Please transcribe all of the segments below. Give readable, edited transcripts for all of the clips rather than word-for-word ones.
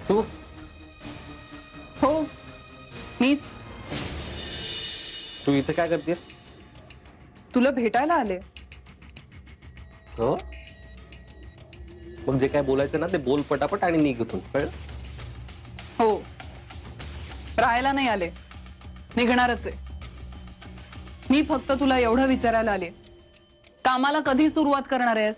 तू? हो मीच. तू इथे काय करतेस? तुला भेटायला आले. हो, मग जे काय बोलायचं ना ते बोल पटापट आणि निघ इथून, कळलं? हो, राहायला नाही आले, निघणारच आहे. मी फक्त तुला एवढं विचारायला आले, कामाला कधी सुरुवात करणार आहेस?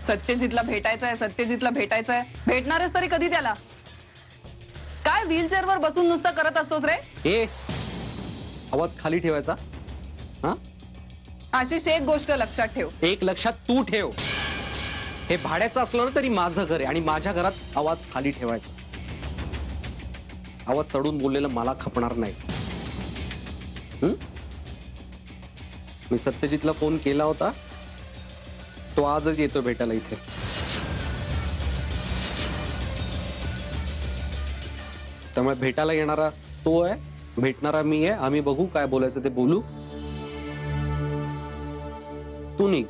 सत्यजितला भेटायचंय, सत्यजितला भेटायचंय. भेटणार आहेस तरी कधी त्याला? काय व्हीलचेअरवर बसून नुसतं करत असतोस रे? ए, आवाज खाली ठेवायचा. हा, आशिष, एक गोष्ट लक्षात ठेव. एक लक्षात तू ठेव, हे भाड्याचं असलं ना तरी माझं घर आहे आणि माझ्या घरात आवाज खाली ठेवायचा. आवाज चढून बोललेलं मला खपणार नाही. मी सत्यजितला फोन केला होता, तो आजच येतो भेटायला इथे. त्यामुळे भेटायला येणारा तो आहे, भेटणारा मी आहे. आम्ही बघू काय बोलायचं ते बोलू. तू निघ.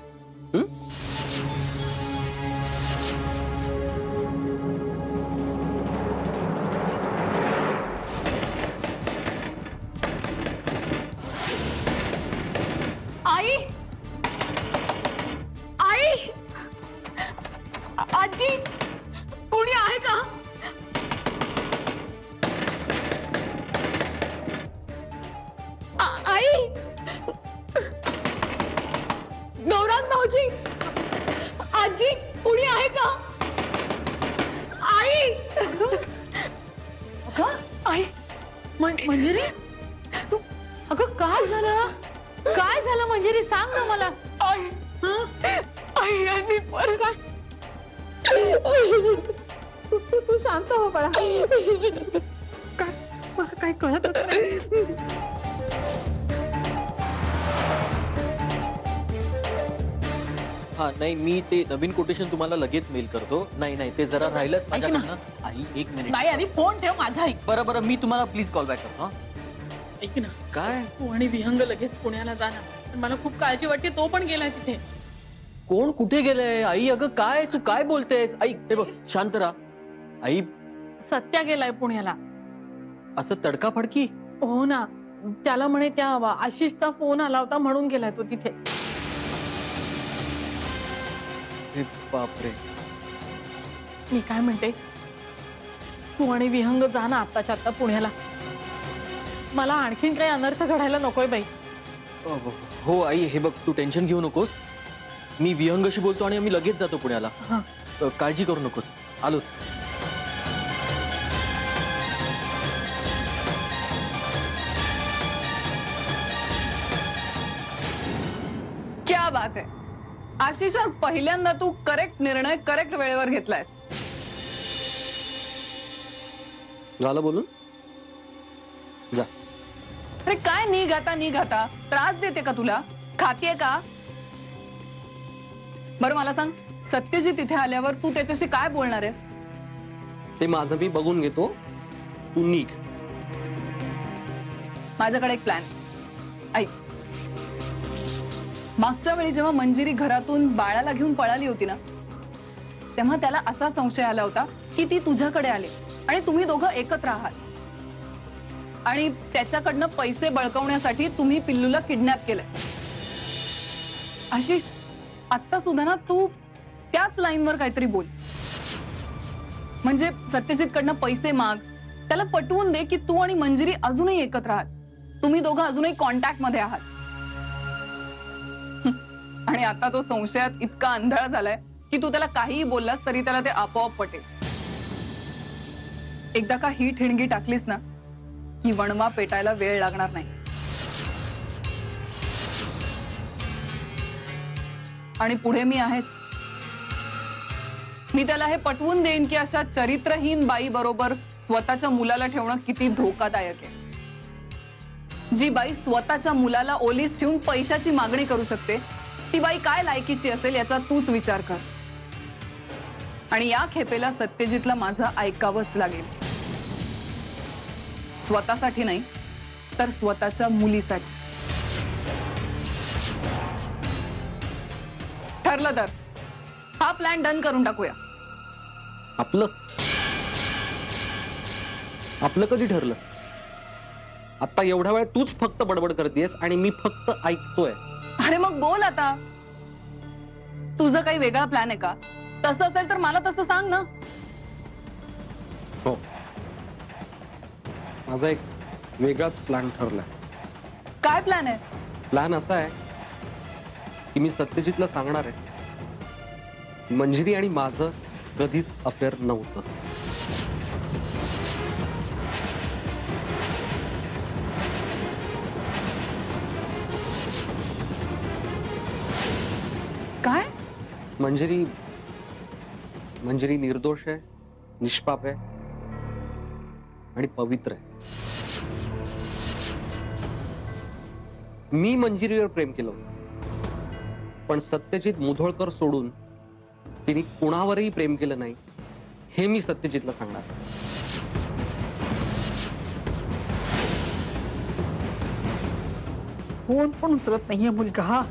आई, आई, आजी, कोणी आहे का? आई, गौरांग भाऊजी, आजी, कोणी आहे का? आई, आई, मंजिरी, तू अगं काय झालं? काय झालं मंजिरी, सांग ना मला. आई, आई आणि परत तू शांत हो बाळा. काय मला काय कळत नाही. हा नाही, मी ते नवीन कोटेशन तुम्हाला लगेच मेल करतो. नाही नाही, ते जरा राहिलंच माझ्याकडनं. आई एक मिनिट. नाही, आधी फोन ठेव माझा. ऐक बरं बरं, मी तुम्हाला प्लीज कॉल बॅक करतो. ऐक ना, काय? तू आणि विहंग लगेच पुण्याला जा ना. मला खूप काळजी वाटते, तो पण गेला तिथे. कोण कुठे गेलंय? आई अगं काय तू काय बोलतेस? आई हे बघ, शांत राहा. आई, सत्या गेलाय पुण्याला. असं तडकाफडकी? हो ना, त्याला म्हणे त्या आशिषचा फोन आला होता म्हणून गेलाय तो तिथे. हे बापरे. मी काय म्हणते, तू आणि विहंग जा ना आत्ताच्या आत्ता पुण्याला. मला आणखीन काही अनर्थ घडायला नकोय बाई. हो आई, हे बघ तू टेन्शन घेऊ नकोस. मी विहंगशी बोलतो आणि आम्ही लगेच जातो पुण्याला. काळजी करू नकोस, आलोच. क्या बात आहे आशिष, आज पहिल्यांदा तू करेक्ट निर्णय करेक्ट वेळेवर घेतलायस. झालं बोलून जा. अरे काय निघ आता, त्रास देते का तुला? खातीये का? बरं मला सांग, सत्यजित इथे आल्यावर तू त्याच्याशी काय बोलणार आहेस? ते माझं मी बघून घेतो, तू निघ. माझ्याकडे एक प्लॅन. ऐक, मागच्या वेळी जेव्हा मंजिरी घरातून बाळाला घेऊन पळाली होती ना, तेव्हा त्याला असा संशय आला होता की ती तुझ्याकडे आली आणि तुम्ही दोघं एकत्र आहात आणि त्याच्याकडनं पैसे बळकवण्यासाठी तुम्ही पिल्लूला किडनॅप केलंय. आशिष, आत्ता सुद्धा ना तू त्याच लाईनवर काहीतरी बोल. म्हणजे सत्यजितकडनं पैसे माग, त्याला पटवून दे की तू आणि मंजिरी अजूनही एकत्र आहात, तुम्ही दोघं अजूनही कॉन्टॅक्ट मध्ये आहात. आणि आता तो संशयात इतका आंधळा झालाय की तू त्याला काहीही बोललास तरी त्याला ते आपोआप पटेल. एकदा का ही ठिणगी टाकलीस ना की वणवा पेटायला वेळ लागणार नाही. आणि पुढे मी आहेच. मी त्याला हे पटवून देईन की अशा चरित्रहीन बाई बरोबर स्वतःच्या मुलाला ठेवणं किती धोकादायक आहे. जी बाई स्वतःच्या मुलाला ओलीस ठेवून पैशाची मागणी करू शकते, ती बाई काय लायकीची असेल याचा तूच विचार कर. आणि या खेपेला सत्यजितला माझं ऐकावंच लागेल. स्वतःसाठी नाही तर स्वतःच्या मुलीसाठी. ठरलं तर हा प्लॅन डन करून टाकूया. आपलं आपलं कधी ठरलं? आता एवढ्या वेळ तूच फक्त बडबड करतेस आणि मी फक्त ऐकतोय. अरे मग बोल आता. तुझं काही वेगळा प्लॅन आहे का? तसं असेल तर मला तसं सांग ना. हो, माझा एक वेगळाच प्लॅन ठरलाय. काय प्लॅन आहे? प्लॅन असा आहे की मी सत्यजितला सांगणार आहे मंजिरी आणि माझं कधीच अफेअर नव्हतं. काय? मंजिरी मंजिरी निर्दोष आहे, निष्पाप आहे आणि पवित्र आहे. मी मंजिरीवर प्रेम केलं होतं, पण सत्यजित मुधोळकर सोडून तिने कुणावरही प्रेम केलं नाही हे मी सत्यजितला सांगणार. फोन पण उचलत नाहीये मुलगा.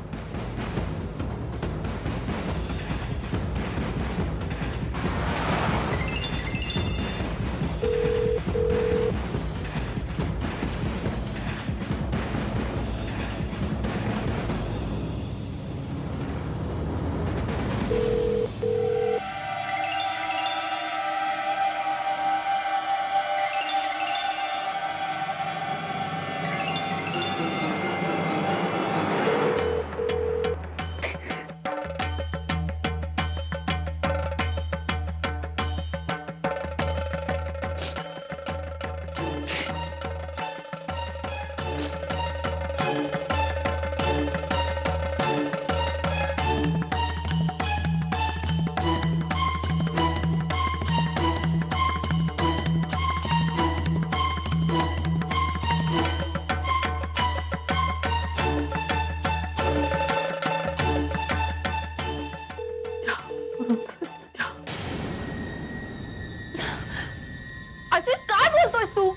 आशिष काय बोलतोयस तू?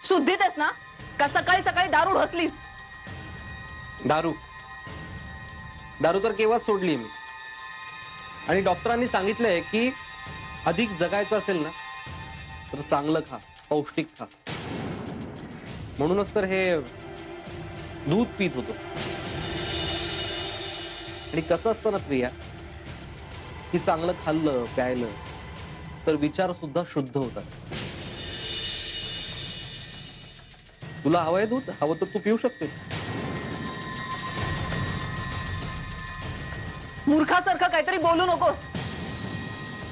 शुद्धीत आहेस ना? का सकाळी सकाळी दारू ढोसलीस? दारू दारू तर केव्हाच सोडली मी. आणि डॉक्टरांनी सांगितलंय की अधिक जगायचं असेल ना तर चांगलं खा, पौष्टिक खा. म्हणूनच तर हे दूध पीत होतो. आणि कसं असतं ना प्रिया, की चांगलं खाल्लं प्यायलं तर विचार सुद्धा शुद्ध होतात. तुला हवंय दूध? हवं तर तू पिऊ शकतेस. मूर्खासारखं काहीतरी बोलू नकोस.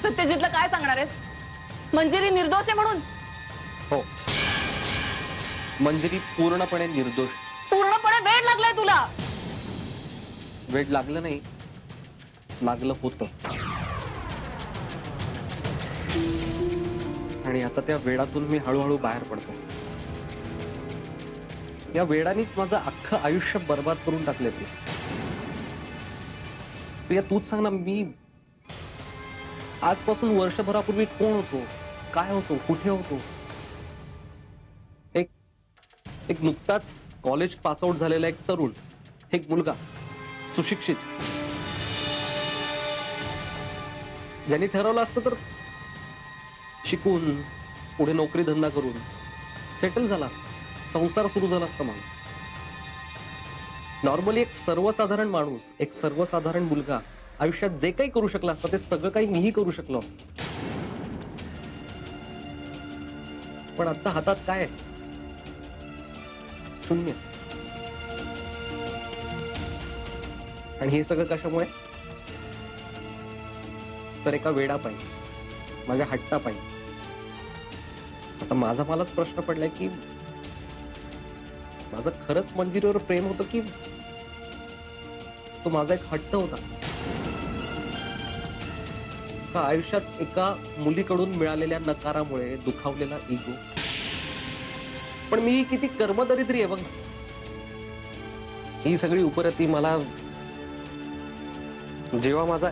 सत्यजितला काय सांगणार आहेस? मंजिरी निर्दोष आहे म्हणून? हो, मंजिरी पूर्णपणे निर्दोष. पूर्णपणे वेड लागलाय तुला. वेड लागलं नाही, लागलं होतं. आणि आता त्या वेडातून मी हळूहळू बाहेर पडतो. या वेडानीच माझं अख्खं आयुष्य बर्बाद करून टाकले ते. प्रिया तूच सांग ना, मी आजपासून वर्षभरापूर्वी कोण होतो, काय होतो, कुठे होतो? एक नुकताच कॉलेज पास आउट झालेला एक तरुण, एक मुलगा, सुशिक्षित, ज्यांनी ठरवलं असतं तर शिकून पुढे नोकरी धंदा करून सेटल झाला असता, संसार सुरू झाला असता. माणूस नॉर्मली एक सर्वसाधारण माणूस, एक सर्वसाधारण मुलगा आयुष्यात जे काही करू शकला असता ते सगळं काही मीही करू शकलो असतो. पण आता हातात काय आहे? शून्य. आणि हे सगळं कशामुळे? तर एका वेडा पाहिजे, माझ्या हट्टा पाहिजे. आता माझा मलाच प्रश्न पडलाय की माझं खरंच मंजिरीवर प्रेम होतं की तो माझा एक हट्ट होता? का आयुष्यात एका मुलीकडून मिळालेल्या नकारामुळे दुखावलेला इगो? पण मी किती कर्मदरिद्री आहे बघ. ही सगळी उपरती मला जेव्हा माझा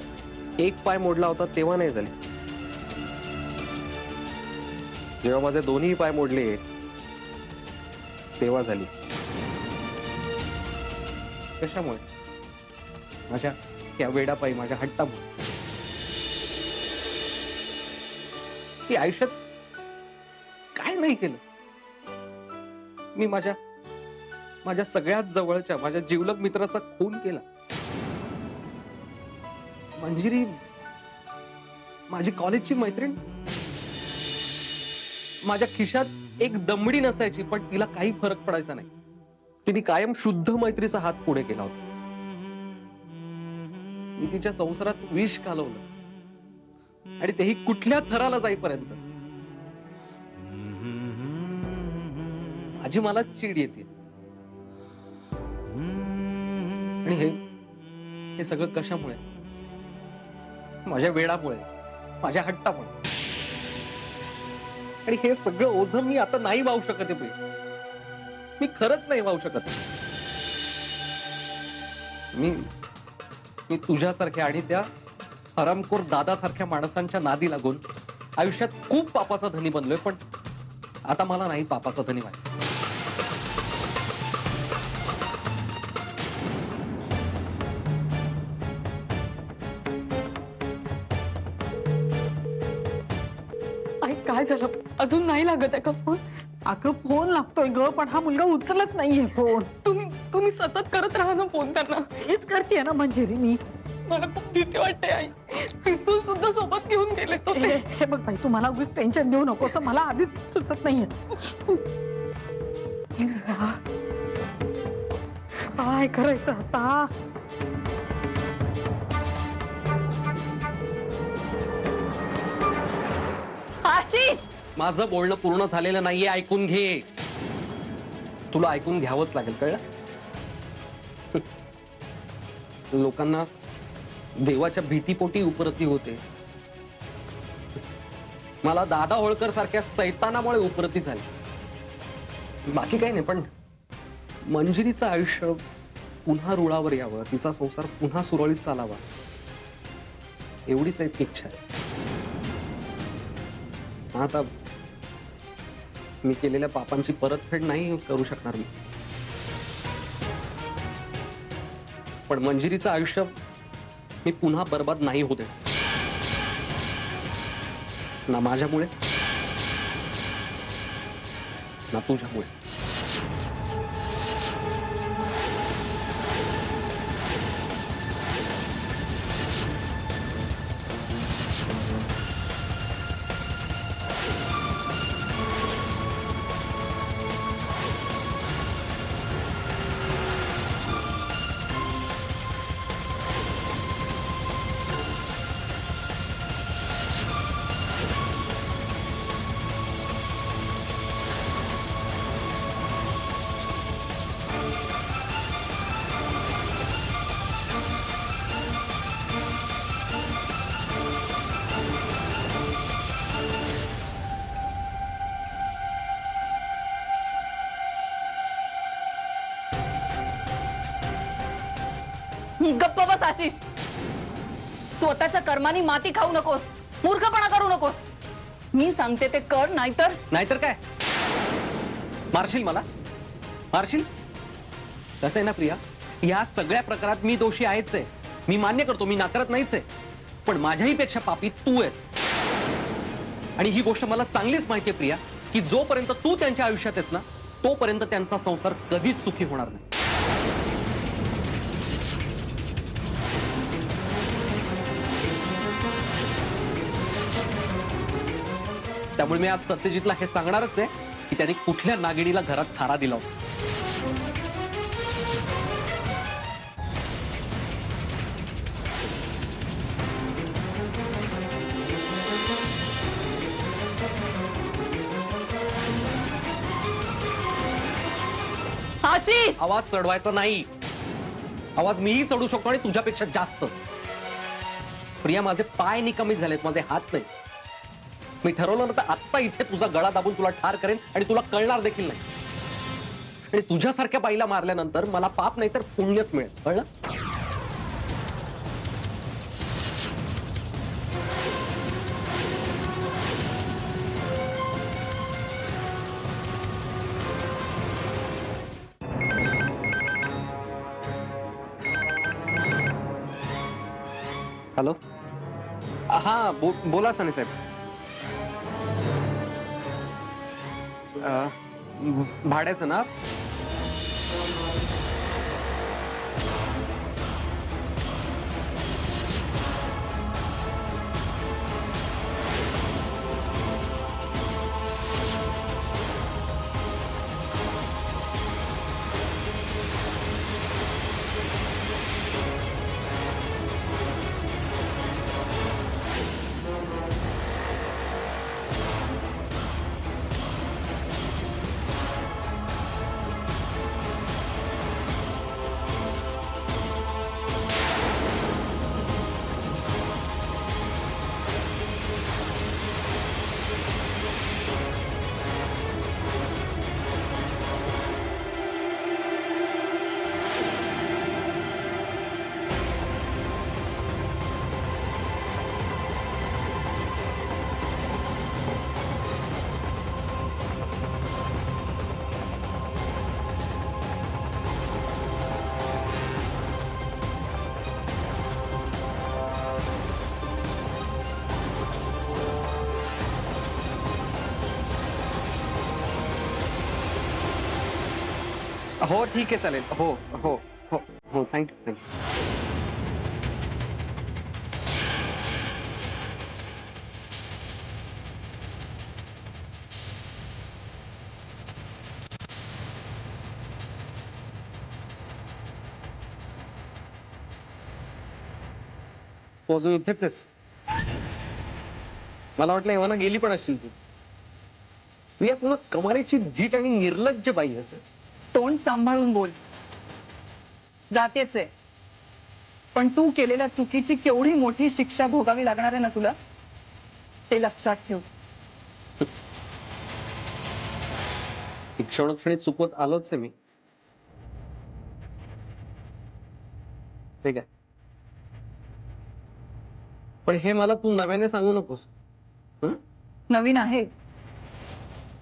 एक पाय मोडला होता तेव्हा नाही झाली. जेव्हा माझे दोन्ही पाय मोडले तेव्हा झाली. कशामुळे? माझ्या सारख्या वेडापायी माझ्या हट्टामुळे ती आयुष्यात काय नाही केलं. मी माझ्या सगळ्यात जवळच्या माझ्या जिवलग मित्राचा खून केला. मंजिरी माझी कॉलेजची मैत्रीण. माझ्या खिशात एक दमडी नसायची पण तिला काही फरक पडायचा नाही. तिने कायम शुद्ध मैत्रीचा हात पुढे केला होता. मी तिच्या संसारात विष घालवलं आणि तेही कुठल्या थराला जाईपर्यंत. माझी मला चीड येते. आणि हे सगळं कशामुळे? माझ्या वेडामुळे, माझ्या हट्टामुळे. आणि हे सगळं ओझं मी आता नाही वाहू शकत आहे. मी खरंच नाही वाहू शकत. मी तुझ्यासारख्या आणि त्या हरामखोर दादासारख्या माणसांच्या नादी लागून आयुष्यात खूप पापाचा धनी बनलोय. पण आता मला नाही पापाचा धनी व्हायचं. आई काय झालं? अजून नाही लागत आहे का फोन? अगं फोन लागतोय ग, पण हा मुलगा उचलत नाहीये फोन. तुम्ही सतत करत राहा ना फोन त्यांना. हेच करते ना मंजिरी मी. मला खूप भीती वाटते आई. पिस्तूल सुद्धा सोबत घेऊन गेले तो ते. हे बघ बाई, तू मला उगीच टेन्शन देऊ नको. तर मला आधीच सुचत नाहीये. काय करायचं आता? आशिष, माझं बोलणं पूर्ण झालेलं नाहीये. ऐकून घे. तुला ऐकून घ्यावंच लागेल, कळलं? लोकांना देवाच्या भीतीपोटी उपरती होते. मला दादा होळकर सारख्या सैतानामुळे उपरती झाली. बाकी काही नाही. पण मंजिरीचं आयुष्य पुन्हा रुळावर यावं, तिचा संसार पुन्हा सुरळीत चालावा, एवढीच एक इच्छा आहे. आता मी केलेल्या पापांची परतफेड नाही करू शकणार मी. पण मंजिरीचं आयुष्य मी पुन्हा बर्बाद नाही होते. ना माझ्यामुळे ना तुझ्यामुळे. गप्प बस आशिष. स्वतःच्या कर्मानी माती खाऊ नकोस. मूर्खपणा करू नकोस. मी सांगते ते कर, नाहीतर काय मारशील? मला मारशील? कसं आहे ना प्रिया, या सगळ्या प्रकारात मी दोषी आहेच आहे. मी मान्य करतो, मी नाकारत नाहीच आहे. पण माझ्याही पेक्षा पापी तू आहेस. आणि ही गोष्ट मला चांगलीच माहिती आहे प्रिया, की जोपर्यंत तू त्यांच्या आयुष्यात आहेस ना, तोपर्यंत त्यांचा संसार कधीच सुखी होणार नाही. त्यामुळे मी आज सत्यजितला हे सांगणारच आहे की त्याने कुठल्या नागिणीला घरात थारा दिला होता. आशिष, आवाज चढवायचा नाही. आवाज मीही चढू शकतो आणि तुझ्यापेक्षा जास्त. प्रिया, माझे पाय निकमी झालेत, माझे हात नाही. मी ठरवलं ना तर आत्ता इथे तुझा गळा दाबून तुला ठार करेन आणि तुला कळणार देखील नाही. आणि तुझ्यासारख्या बाईला मारल्यानंतर मला पाप नाही तर पुण्यच मिळेल, कळलं? हॅलो हा बोला साने साहेब. भाड्याचं ना? हो ठीक आहे चालेल. हो हो हो हो थँक्यू. तू अजून इथेच आहेस? मला वाटलं एव्हाना गेली पण असशील तू. या तुला कमालीची झीट आणि निर्लज्ज बाई असेल. तोंड सांभाळून बोल. जातेच आहे, पण तू केलेल्या चुकीची केवढी मोठी शिक्षा भोगावी लागणार आहे ना तुला, ते लक्षात ठेव. क्षणोक्षणी चुकवत आलोच आहे मी. ठीक आहे, पण हे मला तू नव्याने सांगू नकोस. हं? नवीन आहे,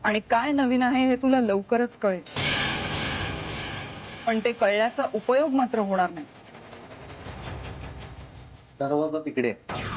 आणि काय नवीन आहे हे तुला लवकरच कळेल. पण ते कळल्याचा उपयोग मात्र होणार नाही. दरवाजा तिकडे आहे.